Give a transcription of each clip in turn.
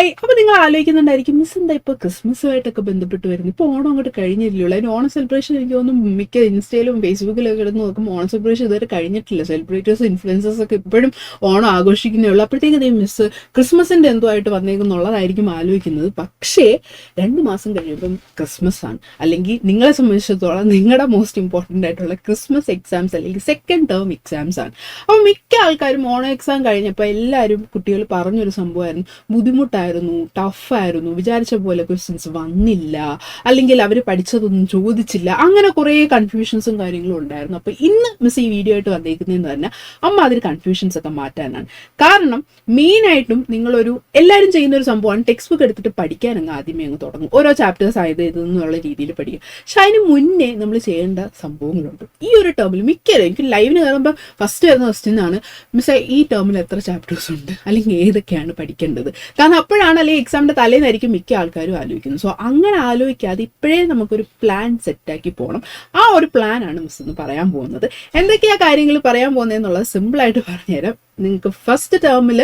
Hi. അപ്പോൾ നിങ്ങൾ ആലോചിക്കുന്നുണ്ടായിരിക്കും, miss എന്താ ഇപ്പോൾ ക്രിസ്മസുമായിട്ടൊക്കെ ബന്ധപ്പെട്ട് വരുന്നത്, ഇപ്പോൾ ഓണം അങ്ങോട്ട് കഴിഞ്ഞില്ലല്ലോ. അതിന് ഓണം സെലിബ്രേഷൻ എനിക്ക് തോന്നുന്നു മിക്ക ഇൻസ്റ്റയിലും ഫേസ്ബുക്കിലൊക്കെ കിടന്ന് നോക്കുമ്പോൾ ഓണം സെലിബ്രേഷൻ ഇതുവരെ കഴിഞ്ഞിട്ടില്ല. സെലിബ്രേറ്റേഴ്സ് ഇൻഫ്ലുവൻസേഴ്സ് ഒക്കെ ഇപ്പോഴും ഓണം ആഘോഷിക്കുന്നേ ഉള്ളൂ. അപ്പോഴത്തേക്ക് അതേ മിസ് ക്രിസ്മസിൻ്റെ എന്തോ ആയിട്ട് വന്നേക്കുന്നുള്ളതായിരിക്കും ആലോചിക്കുന്നത്. പക്ഷേ 2 മാസം കഴിയുമ്പം ക്രിസ്മസ് ആണ്, അല്ലെങ്കിൽ നിങ്ങളെ സംബന്ധിച്ചിടത്തോളം നിങ്ങളുടെ മോസ്റ്റ് ഇമ്പോർട്ടൻ്റ് ആയിട്ടുള്ള ക്രിസ്മസ് എക്സാംസ് അല്ലെങ്കിൽ സെക്കൻഡ് ടേം എക്സാംസ് ആണ്. അപ്പോൾ മിക്ക ആൾക്കാരും ഓണം എക്സാം കഴിഞ്ഞപ്പോൾ എല്ലാവരും കുട്ടികൾ പറഞ്ഞൊരു സംഭവമായിരുന്നു, ബുദ്ധിമുട്ടായിരുന്നു, ടഫായിരുന്നു, വിചാരിച്ച പോലെ ക്വസ്റ്റ്യൻസ് വന്നില്ല, അല്ലെങ്കിൽ അവർ പഠിച്ചതൊന്നും ചോദിച്ചില്ല, അങ്ങനെ കുറേ കൺഫ്യൂഷൻസും കാര്യങ്ങളും ഉണ്ടായിരുന്നു. അപ്പോൾ ഇന്ന് മിസ് ഈ വീഡിയോ ആയിട്ട് വന്നേക്കുന്നതെന്ന് പറഞ്ഞാൽ അതിൽ കൺഫ്യൂഷൻസ് ഒക്കെ മാറ്റാനാണ്. കാരണം മെയിനായിട്ടും നിങ്ങളൊരു എല്ലാവരും ചെയ്യുന്ന ഒരു സംഭവമാണ് ടെക്സ്റ്റ് ബുക്ക് എടുത്തിട്ട് പഠിക്കാൻ ആദ്യമേ അങ്ങ് തുടങ്ങും, ഓരോ ചാപ്റ്റേഴ്സ് ആയത് ഇതെന്നുള്ള രീതിയിൽ പഠിക്കുക. പക്ഷെ അതിന് മുന്നേ നമ്മൾ ചെയ്യേണ്ട സംഭവങ്ങളുണ്ട്. ഈ ഒരു ടേമിൽ മിക്കവരും എനിക്ക് ലൈവിന് കയറുമ്പോൾ ഫസ്റ്റ് വരുന്ന ക്വസ്റ്റ്യൻ ആണ്, മിസ് ഈ ടേമിൽ എത്ര ചാപ്റ്റേഴ്സ് ഉണ്ട്, അല്ലെങ്കിൽ ഏതൊക്കെയാണ് പഠിക്കേണ്ടത്. കാരണം അപ്പോഴാണ് അല്ലെങ്കിൽ എക്സാമിൻ്റെ തലേന്നായിരിക്കും മിക്ക ആൾക്കാരും ആലോചിക്കുന്നത്. സോ അങ്ങനെ ആലോചിക്കാതെ ഇപ്പോഴേ നമുക്കൊരു പ്ലാൻ സെറ്റാക്കി പോകണം. ആ ഒരു പ്ലാനാണ് മിസ് ഇന്ന് പറയാൻ പോകുന്നത്. എന്തൊക്കെയാ കാര്യങ്ങൾ പറയാൻ പോകുന്നതെന്നുള്ളത് സിമ്പിളായിട്ട് പറഞ്ഞുതരാം. നിങ്ങൾക്ക് ഫസ്റ്റ് ടേമിൽ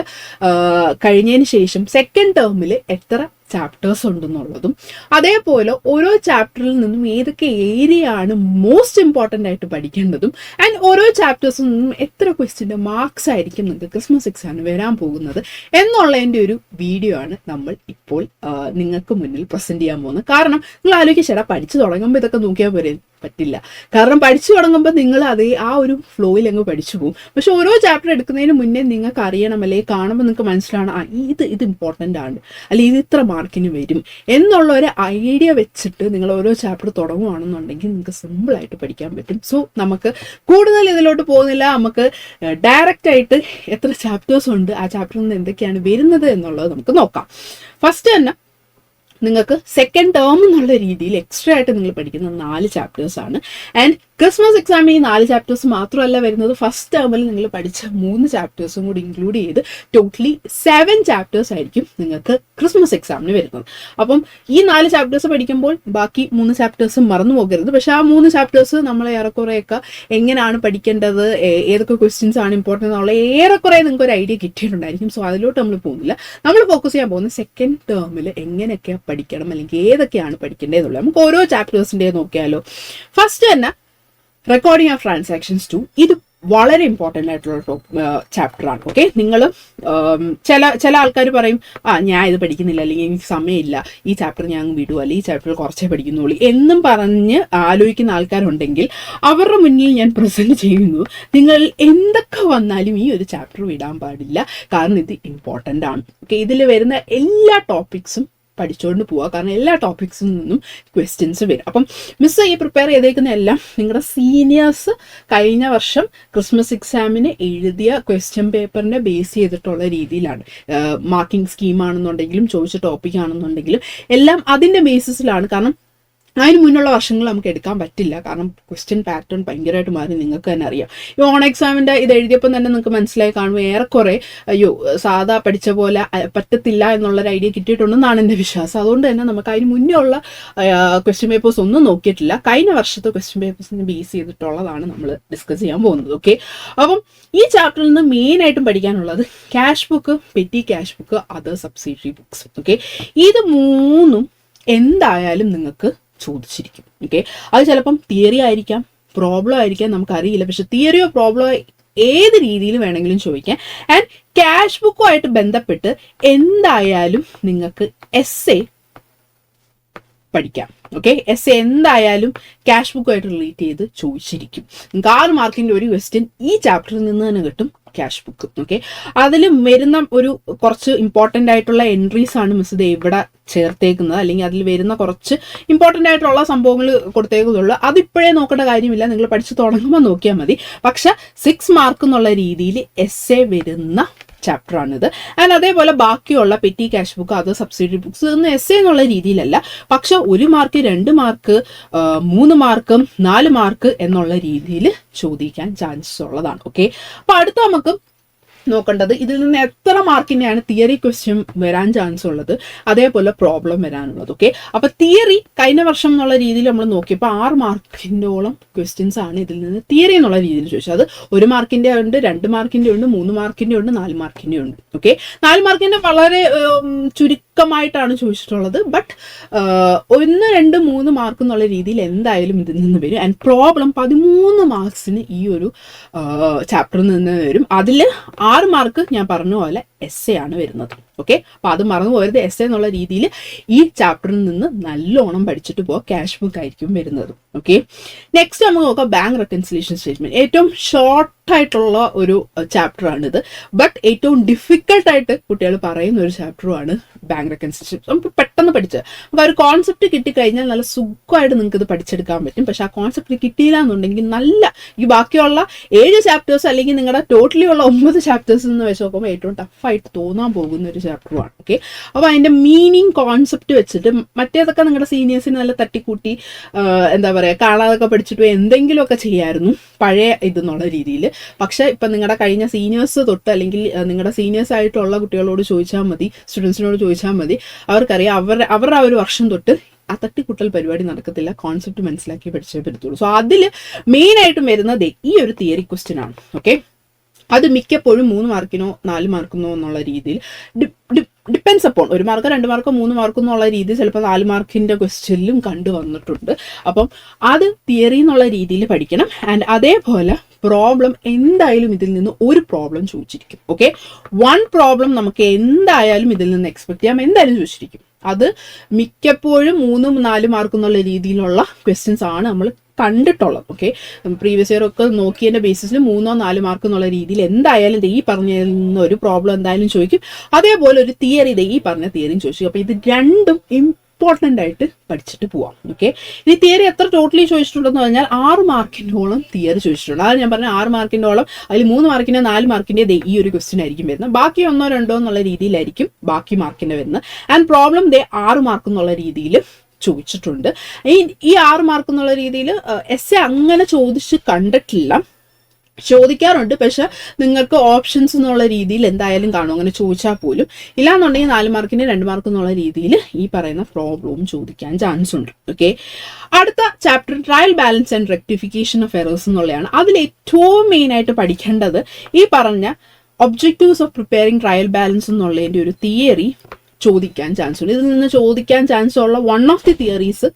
കഴിഞ്ഞതിന് ശേഷം സെക്കൻഡ് ടേമിൽ എത്ര ചാപ്റ്റേഴ്സ് ഉണ്ടെന്നുള്ളതും, അതേപോലെ ഓരോ ചാപ്റ്ററിൽ നിന്നും ഏതൊക്കെ ഏരിയ ആണ് മോസ്റ്റ് ഇമ്പോർട്ടൻ്റ് ആയിട്ട് പഠിക്കേണ്ടതും, ആൻഡ് ഓരോ ചാപ്റ്റേഴ്സിൽ നിന്നും എത്ര ക്വസ്റ്റ്യൻ്റെ മാർക്സ് ആയിരിക്കും നിങ്ങൾക്ക് ക്രിസ്മസ് എക്സാമിന് വരാൻ പോകുന്നത് എന്നുള്ളതിൻ്റെ ഒരു വീഡിയോ ആണ് നമ്മൾ ഇപ്പോൾ നിങ്ങൾക്ക് മുന്നിൽ പ്രസൻറ്റ് ചെയ്യാൻ പോകുന്നത്. കാരണം നിങ്ങൾ ആലോചിച്ചാൽ പഠിച്ചു തുടങ്ങുമ്പോൾ ഇതൊക്കെ നോക്കിയാൽ പോരെ, പറ്റില്ല. കാരണം പഠിച്ചു തുടങ്ങുമ്പോൾ നിങ്ങൾ ആ ഒരു ഫ്ലോയിൽ അങ്ങ് പഠിച്ചു പോകും. പക്ഷെ ഓരോ ചാപ്റ്റർ എടുക്കുന്നതിന് മുന്നേ നിങ്ങൾക്ക് അറിയണം, അല്ലെങ്കിൽ കാണുമ്പോൾ നിങ്ങൾക്ക് മനസ്സിലാണ് ഇത് ഇമ്പോർട്ടൻ്റ് ആണ്, അല്ലെങ്കിൽ ഇത് ഇത്ര മാർക്കിന് വരും എന്നുള്ള ഒരു ഐഡിയ വെച്ചിട്ട് നിങ്ങൾ ഓരോ ചാപ്റ്റർ തുടങ്ങുകയാണെന്നുണ്ടെങ്കിൽ നിങ്ങൾക്ക് സിമ്പിളായിട്ട് പഠിക്കാൻ പറ്റും. സോ നമുക്ക് കൂടുതൽ ഇതിലോട്ട് പോകുന്നില്ല, നമുക്ക് ഡയറക്റ്റ് ആയിട്ട് എത്ര ചാപ്റ്റേഴ്സ് ഉണ്ട്, ആ ചാപ്റ്ററിൽ നിന്ന് എന്തൊക്കെയാണ് വരുന്നത് എന്നുള്ളത് നമുക്ക് നോക്കാം. ഫസ്റ്റ് തന്നെ നിങ്ങൾക്ക് സെക്കൻഡ് ടേം എന്നുള്ള രീതിയിൽ എക്സ്ട്രാ ആയിട്ട് നിങ്ങൾ പഠിക്കുന്ന 4 ചാപ്റ്റേഴ്സാണ്. ആൻഡ് ക്രിസ്മസ് എക്സാമിന് ഈ 4 ചാപ്റ്റേഴ്സ് മാത്രമല്ല വരുന്നത്, ഫസ്റ്റ് ടേമിൽ നിങ്ങൾ പഠിച്ച 3 ചാപ്റ്റേഴ്സും കൂടി ഇൻക്ലൂഡ് ചെയ്ത് ടോട്ടലി 7 ചാപ്റ്റേഴ്സ് ആയിരിക്കും നിങ്ങൾക്ക് ക്രിസ്മസ് എക്സാമിന് വരുന്നത്. അപ്പം ഈ 4 ചാപ്റ്റേഴ്സ് പഠിക്കുമ്പോൾ ബാക്കി 3 ചാപ്റ്റേഴ്സ് മറന്നു പോകരുത്. പക്ഷേ ആ 3 ചാപ്റ്റേഴ്സ് നമ്മൾ ഏറെക്കുറെയൊക്കെ എങ്ങനെയാണ് പഠിക്കേണ്ടത്, ഏതൊക്കെ ക്വസ്റ്റ്യൻസ് ആണ് ഇമ്പോർട്ടൻ്റ് എന്നുള്ള ഏറെക്കുറെ നിങ്ങൾക്ക് ഒരു ഐഡിയ കിട്ടിയിട്ടുണ്ടായിരിക്കും. സോ അതിലോട്ട് നമ്മൾ പോകുന്നില്ല. നമ്മൾ ഫോക്കസ് ചെയ്യാൻ പോകുന്നത് സെക്കൻഡ് ടേമിൽ എങ്ങനെയൊക്കെയാണ് പഠിക്കണം, അല്ലെങ്കിൽ ഏതൊക്കെയാണ് പഠിക്കേണ്ടതെന്നുള്ളത്. നമുക്ക് ഓരോ ചാപ്റ്റേഴ്സിൻ്റെ നോക്കിയാലോ. ഫസ്റ്റ് തന്നെ റെക്കോർഡിംഗ് ഓഫ് ട്രാൻസാക്ഷൻസ് 2. ഇത് വളരെ ഇമ്പോർട്ടൻ്റ് ആയിട്ടുള്ള ചാപ്റ്ററാണ്. ഓക്കെ, നിങ്ങൾ ചില ആൾക്കാർ പറയും, ഞാൻ ഇത് പഠിക്കുന്നില്ല, അല്ലെങ്കിൽ എനിക്ക് സമയമില്ല, ഈ ചാപ്റ്റർ ഞാൻ വിടുക, അല്ലെങ്കിൽ ഈ ചാപ്റ്റർ കുറച്ചേ പഠിക്കുന്നുള്ളൂ എന്നും പറഞ്ഞ് ആലോചിക്കുന്ന ആൾക്കാരുണ്ടെങ്കിൽ അവരുടെ മുന്നിൽ ഞാൻ പ്രസന്റ് ചെയ്യുന്നു, നിങ്ങൾ എന്തൊക്കെ വന്നാലും ഈ ഒരു ചാപ്റ്റർ വിടാൻ പാടില്ല. കാരണം ഇത് ഇമ്പോർട്ടൻ്റ് ആണ്. ഓക്കെ, ഇതിൽ വരുന്ന എല്ലാ ടോപ്പിക്സും പഠിച്ചുകൊണ്ട് പോവുക. കാരണം എല്ലാ ടോപ്പിക്സിൽ നിന്നും ക്വസ്റ്റ്യൻസ് വരും. അപ്പം മിസ് ഈ പ്രിപ്പയർ ചെയ്തേക്കുന്ന എല്ലാം നിങ്ങളുടെ സീനിയേഴ്സ് കഴിഞ്ഞ വർഷം ക്രിസ്മസ് എക്സാമിന് എഴുതിയ ക്വസ്റ്റ്യൻ പേപ്പറിനെ ബേസ് ചെയ്തിട്ടുള്ള രീതിയിലാണ്. മാർക്കിംഗ് സ്കീമാണെന്നുണ്ടെങ്കിലും ചോദിച്ച ടോപ്പിക് ആണെന്നുണ്ടെങ്കിലും എല്ലാം അതിൻ്റെ ബേസിസിലാണ്. കാരണം അതിന് മുന്നുള്ള വർഷങ്ങൾ നമുക്ക് എടുക്കാൻ പറ്റില്ല. കാരണം ക്വസ്റ്റ്യൻ പാറ്റേൺ ഭയങ്കരമായിട്ട് മാറി, നിങ്ങൾക്ക് തന്നെ അറിയാം. ഈ ഓൺ എക്സാമിൻ്റെ ഇത് എഴുതിയപ്പോൾ തന്നെ നിങ്ങൾക്ക് മനസ്സിലായി കാണുമ്പോൾ ഏറെക്കുറെ സാധാ പഠിച്ച പോലെ പറ്റത്തില്ല എന്നുള്ളൊരു ഐഡിയ കിട്ടിയിട്ടുണ്ടെന്നാണ് എൻ്റെ വിശ്വാസം. അതുകൊണ്ട് തന്നെ നമുക്ക് അതിന് മുന്നേ ഉള്ള ക്വസ്റ്റ്യൻ പേപ്പേഴ്സ് ഒന്നും നോക്കിയിട്ടില്ല. കഴിഞ്ഞ വർഷത്തെ ക്വസ്റ്റ്യൻ പേപ്പേഴ്സിനെ ബേസ് ചെയ്തിട്ടുള്ളതാണ് നമ്മൾ ഡിസ്കസ് ചെയ്യാൻ പോകുന്നത്. ഓക്കെ, അപ്പം ഈ ചാപ്റ്ററിൽ നിന്ന് മെയിനായിട്ടും പഠിക്കാനുള്ളത് cash book, petty cash book, other subsidiary books. Okay, ഇത് 3 എന്തായാലും നിങ്ങൾക്ക് ചോദിച്ചിരിക്കും. ഓക്കെ, അത് ചിലപ്പം തിയറി ആയിരിക്കാം, പ്രോബ്ലം ആയിരിക്കാം, നമുക്കറിയില്ല. പക്ഷെ തിയറിയോ പ്രോബ്ലമോ ഏത് രീതിയിൽ വേണമെങ്കിലും ചോദിക്കാം. ആൻഡ് ക്യാഷ് ബുക്കുമായിട്ട് ബന്ധപ്പെട്ട് എന്തായാലും നിങ്ങൾക്ക് എസ്സേ പഠിക്കാം. ഓക്കെ, എസ്സേ എന്തായാലും ക്യാഷ് ബുക്കുമായിട്ട് റിലേറ്റ് ചെയ്ത് ചോദിച്ചിരിക്കും. നിങ്ങൾക്ക് 6 മാർക്കിൻ്റെ ഒരു ക്വസ്റ്റ്യൻ ഈ ചാപ്റ്ററിൽ നിന്ന് തന്നെ കിട്ടും, ക്യാഷ് ബുക്ക്. ഓക്കെ, അതിൽ വരുന്ന ഒരു കുറച്ച് ഇമ്പോർട്ടൻ്റ് ആയിട്ടുള്ള എൻട്രീസ് ആണ് മിസ് ഇത് ഇവിടെ ചേർത്തേക്കുന്നത്, അല്ലെങ്കിൽ അതിൽ വരുന്ന കുറച്ച് ഇമ്പോർട്ടൻ്റ് ആയിട്ടുള്ള സംഭവങ്ങൾ കൊടുത്തേക്കുന്നുള്ളൂ. അതിപ്പോഴേ നോക്കേണ്ട കാര്യമില്ല, നിങ്ങൾ പഠിച്ച് തുടങ്ങുമ്പോൾ നോക്കിയാൽ മതി. പക്ഷെ 6 മാർക്ക് എന്നുള്ള രീതിയിൽ എസ്സേ വരുന്ന ചാപ്റ്ററാണിത്. ആൻഡ് അതേപോലെ ബാക്കിയുള്ള പെറ്റി ക്യാഷ് ബുക്ക്, അത് സബ്സിഡറി ബുക്സ് ഇതൊന്നും എസ്സേ എന്നുള്ള രീതിയിലല്ല, പക്ഷെ 1 മാർക്ക്, 2 മാർക്ക്, 3 മാർക്ക്, 4 മാർക്ക് എന്നുള്ള രീതിയിൽ ചോദിക്കാൻ ചാൻസസ് ഉള്ളതാണ്. ഓക്കെ, അപ്പോൾ അടുത്ത നമുക്ക് നോക്കേണ്ടത് ഇതിൽ നിന്ന് എത്ര മാർക്കിൻ്റെയാണ് തിയറി ക്വസ്റ്റ്യൻ വരാൻ ചാൻസ് ഉള്ളത്, അതേപോലെ പ്രോബ്ലം വരാനുള്ളത്. ഓക്കെ, അപ്പോൾ തിയറി കഴിഞ്ഞ വർഷം എന്നുള്ള രീതിയിൽ നമ്മൾ നോക്കിയപ്പോൾ 6 മാർക്കിൻ്റെയോളം ക്വസ്റ്റ്യൻസ് ആണ് ഇതിൽ നിന്ന് തിയറി എന്നുള്ള രീതിയിൽ ചോദിച്ചത്. അത് 1 മാർക്കിൻ്റെ ഉണ്ട്, 2 മാർക്കിൻ്റെ ഉണ്ട്, 3 മാർക്കിൻ്റെ ഉണ്ട്, 4 മാർക്കിൻ്റെ ഉണ്ട്. ഓക്കെ, 4 മാർക്കിൻ്റെ വളരെ ചുരുക്കം ചുരുക്കമായിട്ടാണ് ചോദിച്ചിട്ടുള്ളത്. ബട്ട് 1, 2, 3 മാർക്ക് എന്നുള്ള രീതിയിൽ എന്തായാലും ഇതിൽ നിന്ന് വരും. ആൻഡ് പ്രോബ്ലം 13 മാർക്സിന് ഈ ഒരു ചാപ്റ്ററിൽ നിന്ന് വരും. അതിൽ 6 മാർക്ക് ഞാൻ പറഞ്ഞ പോലെ essay ആണ് വരുന്നത്. ഓക്കെ, അപ്പോൾ അത് മറന്നു പോയത്. essay എന്നുള്ള രീതിയിൽ ഈ ചാപ്റ്ററിൽ നിന്ന് നല്ലോണം പഠിച്ചിട്ട് പോകാം. ക്യാഷ് ബുക്ക് ആയിരിക്കും വരുന്നത്. ഓക്കെ, നെക്സ്റ്റ് നമുക്ക് നോക്കാം ബാങ്ക് റെക്കൺസിലേഷൻ സ്റ്റേറ്റ്മെന്റ്. ഏറ്റവും ഷോർട്ടായിട്ടുള്ള ഒരു ചാപ്റ്ററാണിത്. ബട്ട് ഏറ്റവും ഡിഫിക്കൽട്ടായിട്ട് കുട്ടികൾ പറയുന്ന ഒരു ചാപ്റ്ററുമാണ് ബാങ്ക് റെക്കൺസിലേഷൻ. നമുക്ക് പെട്ടെന്ന് പഠിച്ച് നമുക്ക് ആ ഒരു കോൺസെപ്റ്റ് കിട്ടിക്കഴിഞ്ഞാൽ നല്ല സുഖമായിട്ട് നിങ്ങൾക്ക് ഇത് പഠിച്ചെടുക്കാൻ പറ്റും. പക്ഷെ ആ കോൺസെപ്റ്റ് കിട്ടിയില്ല എന്നുണ്ടെങ്കിൽ നല്ല ഈ ബാക്കിയുള്ള 7 ചാപ്റ്റേഴ്സ് അല്ലെങ്കിൽ നിങ്ങളുടെ ടോട്ടലി ഉള്ള 9 ചാപ്റ്റേഴ്സ് എന്ന് വെച്ച് നോക്കുമ്പോൾ ഏറ്റവും ടഫായിട്ട് തോന്നാൻ പോകുന്ന ഒരു ചാപ്റ്ററുമാണ്. ഓക്കെ, അപ്പോൾ അതിൻ്റെ മീനിങ് കോൺസെപ്റ്റ് വെച്ചിട്ട് മറ്റേതൊക്കെ നിങ്ങളുടെ സീനിയേഴ്സിന് നല്ല തട്ടിക്കൂട്ടി എന്താ പറയുക കാണാതൊക്കെ പഠിച്ചിട്ട് എന്തെങ്കിലുമൊക്കെ ചെയ്യായിരുന്നു പഴയ ഇതെന്നുള്ള രീതിയിൽ. പക്ഷെ ഇപ്പം നിങ്ങളുടെ കഴിഞ്ഞ സീനിയേഴ്സ് തൊട്ട് അല്ലെങ്കിൽ നിങ്ങളുടെ സീനിയേഴ്സ് ആയിട്ടുള്ള കുട്ടികളോട് ചോദിച്ചാൽ മതി, സ്റ്റുഡൻസിനോട് ചോദിച്ചാൽ മതി, അവർക്കറിയാം അവരുടെ ആ ഒരു വർഷം തൊട്ട് ആ തട്ടിക്കുട്ടൽ പരിപാടി നടക്കത്തില്ല. കോൺസെപ്റ്റ് മനസ്സിലാക്കി പഠിച്ചേ പറ്റത്തുള്ളൂ. സോ അതിൽ മെയിനായിട്ടും വരുന്നത് ഈ ഒരു തിയറി ക്വസ്റ്റ്യൻ ആണ്. ഓക്കെ, അത് മിക്കപ്പോഴും 3 മാർക്കിനോ 4 മാർക്കിനോ എന്നുള്ള രീതിയിൽ depends upon 1 mark 2 Marco 3 Marco എന്നുള്ള രീതിയിൽ ചിലപ്പോൾ 4 മാർക്കിൻ്റെ ക്വസ്റ്റ്യനിലും കണ്ടുവന്നിട്ടുണ്ട്. അപ്പം അത് തിയറി എന്നുള്ള രീതിയിൽ പഠിക്കണം. ആൻഡ് അതേപോലെ പ്രോബ്ലം എന്തായാലും ഇതിൽ നിന്ന് ഒരു പ്രോബ്ലം ചോദിച്ചിരിക്കും. ഓക്കെ, 1 പ്രോബ്ലം നമുക്ക് എന്തായാലും ഇതിൽ നിന്ന് എക്സ്പെക്ട് ചെയ്യാം, എന്തായാലും ചോദിച്ചിരിക്കും. അത് മിക്കപ്പോഴും 3, 4 മാർക്ക് എന്നുള്ള രീതിയിലുള്ള ക്വസ്റ്റ്യൻസ് ആണ് നമ്മൾ കണ്ടിട്ടുള്ളത്. ഓക്കെ, പ്രീവിയസ് ഇയർ ഒക്കെ നോക്കിയതിൻ്റെ ബേസിസിൽ 3, 4 മാർക്ക് എന്നുള്ള രീതിയിൽ എന്തായാലും ഈ പറഞ്ഞ ഒരു പ്രോബ്ലം എന്തായാലും ചോദിക്കും. അതേപോലെ ഒരു തിയറി ഈ പറഞ്ഞ തിയറിയും ചോദിക്കും. അപ്പോൾ ഇത് രണ്ടും ഇമ്പോർട്ടൻ്റ് ആയിട്ട് പഠിച്ചിട്ട് പോവാം. ഓക്കെ, ഇനി തിയറി എത്ര ടോട്ടലി ചോദിച്ചിട്ടുണ്ടെന്ന് പറഞ്ഞാൽ 6 മാർക്കിൻ്റോളം തിയറി ചോദിച്ചിട്ടുണ്ട്. അതാണ് ഞാൻ പറഞ്ഞ 6 മാർക്കിൻ്റോളം. അതിൽ 3 മാർക്കിൻ്റെ 4 മാർക്കിൻ്റെ ഈ ഒരു ക്വസ്റ്റ്യൻ ആയിരിക്കും വരുന്നത്. ബാക്കി 1, 2 എന്നുള്ള രീതിയിലായിരിക്കും ബാക്കി മാർക്കിൻ്റെ വരുന്നത്. ആൻഡ് പ്രോബ്ലം 6 മാർക്ക് എന്നുള്ള രീതിയിൽ ചോദിച്ചിട്ടുണ്ട്. ഈ 6 മാർക്ക് എന്നുള്ള രീതിയിൽ essay അങ്ങനെ ചോദിച്ച് കണ്ടിട്ടില്ല. ചോദിക്കാറുണ്ട്, പക്ഷെ നിങ്ങൾക്ക് ഓപ്ഷൻസ് എന്നുള്ള രീതിയിൽ എന്തായാലും കാണും അങ്ങനെ ചോദിച്ചാൽ പോലും. ഇല്ലാന്നുണ്ടെങ്കിൽ 4 മാർക്കിന് 2 മാർക്ക് എന്നുള്ള രീതിയിൽ ഈ പറയുന്ന പ്രോബ്ലവും ചോദിക്കാൻ ചാൻസ് ഉണ്ട്. ഓക്കെ, അടുത്ത chapter trial balance and rectification of errors എന്നുള്ളതാണ്. അതിൽ ഏറ്റവും മെയിനായിട്ട് പഠിക്കേണ്ടത് ഈ പറഞ്ഞ objectives of preparing trial balance എന്നുള്ളതിൻ്റെ ഒരു തിയറി ചോദിക്കാൻ ചാൻസ് ഉണ്ട്. ഇതിൽ നിന്ന് ചോദിക്കാൻ ചാൻസ് ഉള്ള 1 ഓഫ് ദി തിയറീസ്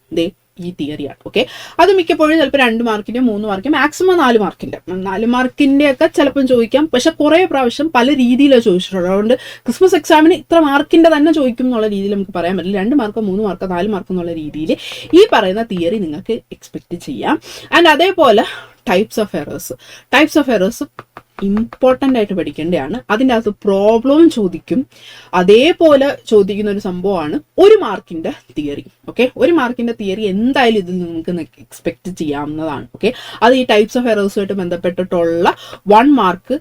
ഈ തിയറിയാണ്. ഓക്കെ, അത് മിക്കപ്പോഴും ചിലപ്പോൾ 2 മാർക്കിൻ്റെ 3 മാർക്ക് മാക്സിമം 4 മാർക്കിൻ്റെ 4 മാർക്കിൻ്റെ ഒക്കെ ചിലപ്പം ചോദിക്കാം. പക്ഷെ കുറേ പ്രാവശ്യം പല രീതിയിലാണ് ചോദിച്ചിട്ടുള്ളത്. അതുകൊണ്ട് ക്രിസ്മസ് എക്സാമിന് ഇത്ര മാർക്കിൻ്റെ തന്നെ ചോദിക്കും എന്നുള്ള രീതിയിൽ നമുക്ക് പറയാൻ പറ്റില്ല. 2 മാർക്കോ 3 മാർക്കോ 4 മാർക്ക് എന്നുള്ള രീതിയിൽ ഈ പറയുന്ന തിയറി നിങ്ങൾക്ക് എക്സ്പെക്റ്റ് ചെയ്യാം. ആൻഡ് അതേപോലെ ടൈപ്സ് ഓഫ് എറേഴ്സ് ഇമ്പോർട്ടൻ്റ് ആയിട്ട് പഠിക്കേണ്ടതാണ്. അതിൻ്റെ അകത്ത് പ്രോബ്ലവും ചോദിക്കും. അതേപോലെ ചോദിക്കുന്ന ഒരു സംഭവമാണ് 1 മാർക്കിൻ്റെ തിയറി. ഓക്കെ, 1 മാർക്കിൻ്റെ തിയറി എന്തായാലും ഇതിൽ നിങ്ങൾക്ക് എക്സ്പെക്റ്റ് ചെയ്യാവുന്നതാണ്. ഓക്കെ, അത് ഈ ടൈപ്സ് ഓഫ് എറേഴ്സുമായിട്ട് ബന്ധപ്പെട്ടിട്ടുള്ള 1 മാർക്ക്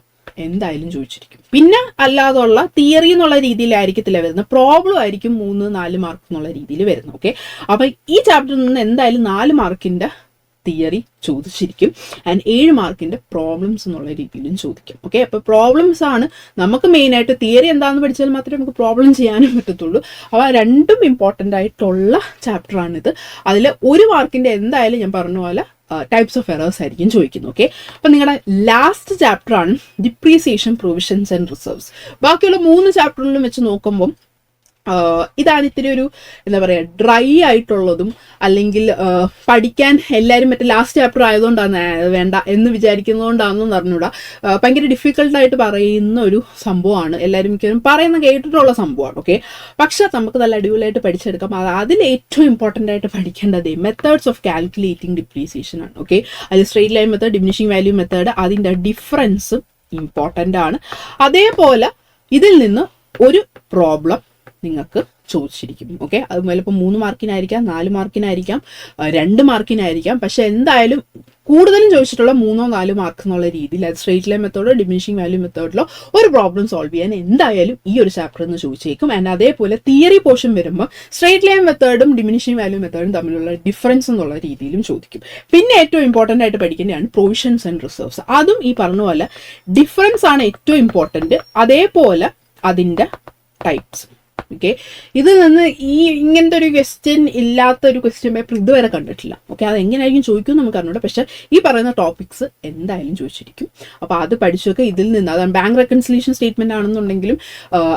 എന്തായാലും ചോദിച്ചിരിക്കും. പിന്നെ അല്ലാതുള്ള തിയറി എന്നുള്ള രീതിയിലായിരിക്കത്തില്ല വരുന്നത്, പ്രോബ്ലം ആയിരിക്കും 3, 4 മാർക്ക് എന്നുള്ള രീതിയിൽ വരുന്നത്. ഓക്കെ, അപ്പം ഈ ചാപ്റ്ററിൽ നിന്ന് എന്തായാലും 4 മാർക്കിൻ്റെ തിയറി ചോദിച്ചിരിക്കും. ആൻഡ് 7 മാർക്കിൻ്റെ പ്രോബ്ലംസ് എന്നുള്ള രീതിയിലും ചോദിക്കും. ഓക്കെ, അപ്പോൾ പ്രോബ്ലംസ് ആണ് നമുക്ക് മെയിനായിട്ട്. തിയറി എന്താണെന്ന് പഠിച്ചാൽ മാത്രമേ നമുക്ക് പ്രോബ്ലം ചെയ്യാനും പറ്റത്തുള്ളൂ. അപ്പോൾ രണ്ടും ഇമ്പോർട്ടൻ്റ് ആയിട്ടുള്ള ചാപ്റ്ററാണിത്. അതിൽ 1 മാർക്കിൻ്റെ എന്തായാലും ഞാൻ പറഞ്ഞ പോലെ ടൈപ്സ് ഓഫ് എറേഴ്സ് ആയിരിക്കും ചോദിക്കുന്നത്. ഓക്കെ, അപ്പം നിങ്ങളുടെ ലാസ്റ്റ് ചാപ്റ്ററാണ് ഡിപ്രീസിയേഷൻ, പ്രൊവിഷൻസ് ആൻഡ് റിസർവ്സ്. ബാക്കിയുള്ള 3 ചാപ്റ്ററിലും വെച്ച് നോക്കുമ്പം ഇതാണ് ഇത്തിരി ഒരു എന്താ പറയുക ഡ്രൈ ആയിട്ടുള്ളതും, അല്ലെങ്കിൽ പഠിക്കാൻ എല്ലാവരും മറ്റേ ലാസ്റ്റ് ചാപ്റ്റർ ആയതുകൊണ്ടാണ് വേണ്ട എന്ന് വിചാരിക്കുന്നതുകൊണ്ടാണെന്ന് പറഞ്ഞൂടാ. ഭയങ്കര ഡിഫിക്കൽട്ടായിട്ട് പറയുന്ന ഒരു സംഭവമാണ്, എല്ലാവരും മിക്കവരും പറയുന്ന കേട്ടിട്ടുള്ള സംഭവമാണ്. ഓക്കെ, പക്ഷെ നമുക്ക് നല്ല അടിപൊളിയായിട്ട് പഠിച്ചെടുക്കാം. അതിൽ ഏറ്റവും ഇമ്പോർട്ടൻ്റ് ആയിട്ട് പഠിക്കേണ്ടത് മെത്തേഡ്സ് ഓഫ് കാൽക്കുലേറ്റിംഗ് ഡിപ്രീസിയേഷൻ ആണ്. ഓക്കെ, അതിൽ straight line method, diminishing value method, അതിൻ്റെ ഡിഫറൻസ് ഇമ്പോർട്ടൻ്റ് ആണ്. അതേപോലെ ഇതിൽ നിന്ന് ഒരു പ്രോബ്ലം നിങ്ങൾക്ക് ചോദിച്ചിരിക്കും. ഓക്കെ, അതുപോലെ ഇപ്പോൾ 3 മാർക്കിനായിരിക്കാം, 4 മാർക്കിനായിരിക്കാം, 2 മാർക്കിനായിരിക്കാം. പക്ഷെ എന്തായാലും കൂടുതലും ചോദിച്ചിട്ടുള്ള 3 or 4 മാർക്ക് എന്നുള്ള രീതിയിൽ അത് സ്ട്രെയിറ്റ് ലൈൻ മെത്തേഡോ ഡിമിനിഷിംഗ് വാല്യൂ മെത്തേഡിലോ ഒരു പ്രോബ്ലം സോൾവ് ചെയ്യാൻ എന്തായാലും ഈ ഒരു ചാപ്റ്ററിൽ നിന്ന് ചോദിച്ചേക്കും. ആൻഡ് അതേപോലെ തിയറി പോർഷൻ വരുമ്പോൾ സ്ട്രെയിറ്റ് ലൈൻ മെത്തേഡും ഡിമിനിഷിംഗ് വാല്യൂ മെത്തേഡും തമ്മിലുള്ള ഡിഫറൻസ് എന്നുള്ള രീതിയിലും ചോദിക്കും. പിന്നെ ഏറ്റവും ഇമ്പോർട്ടൻ്റ് ആയിട്ട് പഠിക്കേണ്ടതാണ് പ്രൊവിഷൻസ് ആൻഡ് റിസർവ്സ്. അതും ഈ പറഞ്ഞ പോലെ ഡിഫറൻസ് ആണ് ഏറ്റവും ഇമ്പോർട്ടൻറ്റ്. അതേപോലെ അതിൻ്റെ ടൈപ്സ് ഓക്കെ, ഇതിൽ നിന്ന് ഇങ്ങനത്തെ ഒരു ക്വസ്റ്റ്യൻ ഇല്ലാത്ത ഒരു ക്വസ്റ്റ്യൻ പേപ്പർ ഇതുവരെ കണ്ടിട്ടില്ല. ഓക്കെ, അത് എങ്ങനെയായിരിക്കും ചോദിക്കും നമുക്ക് അറിഞ്ഞൂടെ, പക്ഷേ ഈ പറയുന്ന ടോപ്പിക്സ് എന്തായാലും ചോദിച്ചിരിക്കും. അപ്പോൾ അത് പഠിച്ചൊക്കെ ഇതിൽ നിന്ന്, അതാണ് ബാങ്ക് റെക്കൺസിലേഷൻ സ്റ്റേറ്റ്മെന്റ് ആണെന്നുണ്ടെങ്കിലും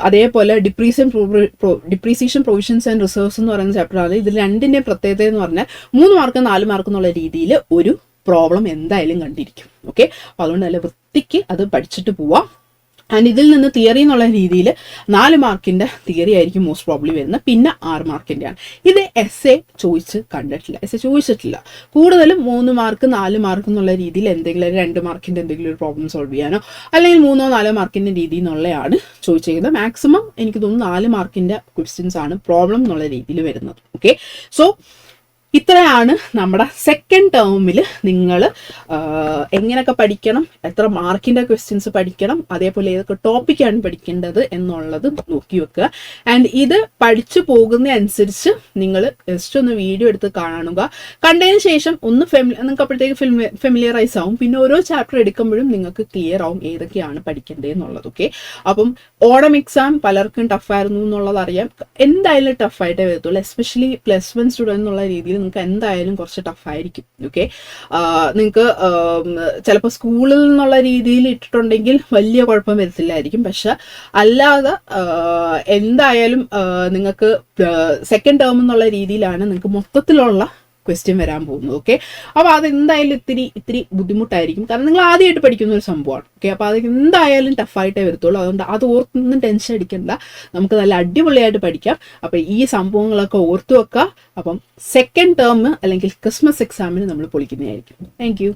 അതേപോലെ ഡിപ്രീസിയേഷൻ പ്രൊവിഷൻസ് ആൻഡ് റിസർവ്സ് എന്ന് പറയുന്ന ചാപ്റ്റർ ആണ്. ഇതിൽ രണ്ടിന്റെ പ്രത്യേകത എന്ന് പറഞ്ഞാൽ 3 മാർക്ക് 4 മാർക്ക് എന്നുള്ള രീതിയിൽ ഒരു പ്രോബ്ലം എന്തായാലും കണ്ടിരിക്കും. ഓക്കെ, അപ്പോൾ അതുകൊണ്ട് നല്ല വൃത്തിക്ക് അത് പഠിച്ചിട്ട് പോവാം. ആൻഡ് ഇതിൽ നിന്ന് തിയറി എന്നുള്ള രീതിയിൽ 4 മാർക്കിന്റെ തിയറി ആയിരിക്കും മോസ്റ്റ് പ്രോബ്ലി വരുന്നത്, പിന്നെ 6 മാർക്കിന്റെ ആണ്. ഇത് എസ് എ ചോദിച്ചിട്ടില്ല. കൂടുതലും 3 മാർക്ക് 4 മാർക്ക് എന്നുള്ള രീതിയിൽ എന്തെങ്കിലും 2 മാർക്കിന്റെ എന്തെങ്കിലും ഒരു പ്രോബ്ലം സോൾവ് ചെയ്യാനോ അല്ലെങ്കിൽ 3 4 മാർക്കിന്റെ രീതി എന്നുള്ളതാണ് ചോദിച്ചിരിക്കുന്നത്. മാക്സിമം എനിക്ക് തോന്നുന്നു 4 മാർക്കിന്റെ ക്വസ്റ്റ്യൻസ് ആണ് പ്രോബ്ലം എന്നുള്ള രീതിയിൽ വരുന്നത്. ഓക്കെ, സോ ഇത്രയാണ് നമ്മുടെ സെക്കൻഡ് ടേമിൽ നിങ്ങൾ എങ്ങനെയൊക്കെ പഠിക്കണം, എത്ര മാർക്കിൻ്റെ ക്വസ്റ്റ്യൻസ് പഠിക്കണം, അതേപോലെ ഏതൊക്കെ ടോപ്പിക്കാണ് പഠിക്കേണ്ടത് എന്നുള്ളത് നോക്കി വെക്കുക. ആൻഡ് ഇത് പഠിച്ചു പോകുന്ന അനുസരിച്ച് നിങ്ങൾ ജസ്റ്റ് ഒന്ന് വീഡിയോ എടുത്ത് കാണുക. കണ്ടതിന് ശേഷം ഒന്ന് നിങ്ങൾക്ക് അപ്പോഴത്തേക്ക് ഫെമിലിയറൈസ് ആവും. പിന്നെ ഓരോ ചാപ്റ്റർ എടുക്കുമ്പോഴും നിങ്ങൾക്ക് ക്ലിയർ ആവും ഏതൊക്കെയാണ് പഠിക്കേണ്ടത് എന്നുള്ളത്. ഓക്കെ, അപ്പം ഓണം എക്സാം പലർക്കും ടഫായിരുന്നു എന്നുള്ളത് അറിയാം. എന്തായാലും ടഫായിട്ടേ വരത്തുള്ളൂ. എസ്പെഷ്യലി +1 സ്റ്റുഡൻറ് എന്നുള്ള രീതിയിൽ നിങ്ങൾക്ക് എന്തായാലും കുറച്ച് ടഫായിരിക്കും. ഓക്കെ, നിങ്ങൾക്ക് ചിലപ്പോൾ സ്കൂളിൽ നിന്നുള്ള രീതിയിൽ ഇട്ടിട്ടുണ്ടെങ്കിൽ വലിയ കുഴപ്പം വരത്തില്ലായിരിക്കും. പക്ഷെ അല്ലാതെ എന്തായാലും നിങ്ങൾക്ക് സെക്കൻഡ് ടേം എന്നുള്ള രീതിയിലാണ് നിങ്ങൾക്ക് മൊത്തത്തിലുള്ള ക്വസ്റ്റ്യൻ വരാൻ പോകുന്നത്. ഓക്കെ, അപ്പോൾ അതെന്തായാലും ഇത്തിരി ബുദ്ധിമുട്ടായിരിക്കും. കാരണം നിങ്ങൾ ആദ്യമായിട്ട് പഠിക്കുന്ന ഒരു സംഭവമാണ്. ഓക്കെ, അപ്പോൾ അത് എന്തായാലും ടഫായിട്ടേ വരത്തുള്ളൂ. അതുകൊണ്ട് അത് ഓർത്തൊന്നും ടെൻഷൻ അടിക്കണ്ട, നമുക്ക് നല്ല അടിപൊളിയായിട്ട് പഠിക്കാം. അപ്പോൾ ഈ സംഭവങ്ങളൊക്കെ ഓർത്തു വെക്കുക. അപ്പം സെക്കൻഡ് ടേം അല്ലെങ്കിൽ ക്രിസ്മസ് എക്സാമിന് നമ്മൾ പൊളിക്കുന്നതായിരിക്കും. Thank you.